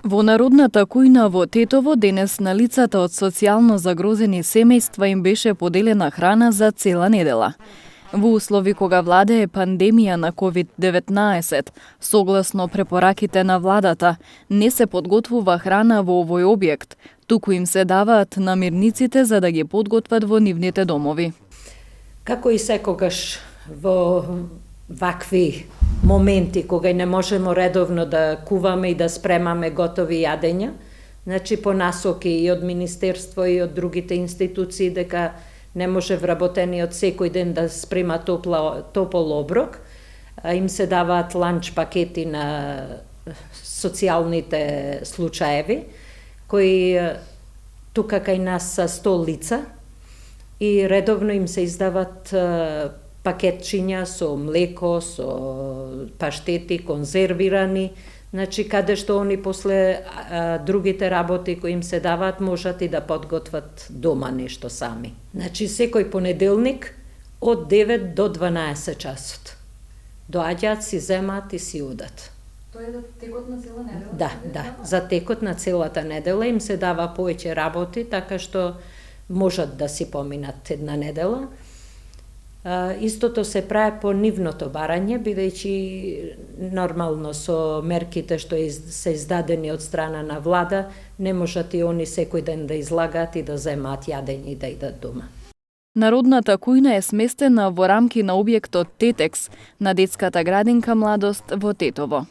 Во народната кујна во Тетово денес на лицата од социјално загрозени семејства им беше поделена храна за цела недела. Во услови кога владее пандемија на COVID-19, согласно препораките на владата, не се подготвува храна во овој објект, туку им се даваат намирниците за да ги подготват во нивните домови. Како и секогаш во вакви моменти кога не можемо редовно да куваме и да спремаме готови јадења, значи по насоки и од Министерство и од другите институции дека не може вработениот секој ден да спрема топол оброк, им се даваат ланч пакети на социјалните случаеви, кои тука кај нас са 100 лица и редовно им се издават пакетчиња со млеко, со паштети, конзервирани, значи каде што они после другите работи кои им се даваат можат и да подготват дома нешто сами. Значи секој понеделник од 9 до 12 часот. Доаѓаат, си земаат и си одат. Тоа е за текот на цела недела? Да, за текот на целата недела им се дава повеќе работи, така што можат да си поминат една недела. Истото се прави по нивното барање, бидејќи нормално со мерките што се издадени од страна на влада, не можат и они секој ден да излагаат и да земаат јадење и да идат дома. Народната кујна е сместена во рамки на објектот Тетекс на детската градинка Младост во Тетово.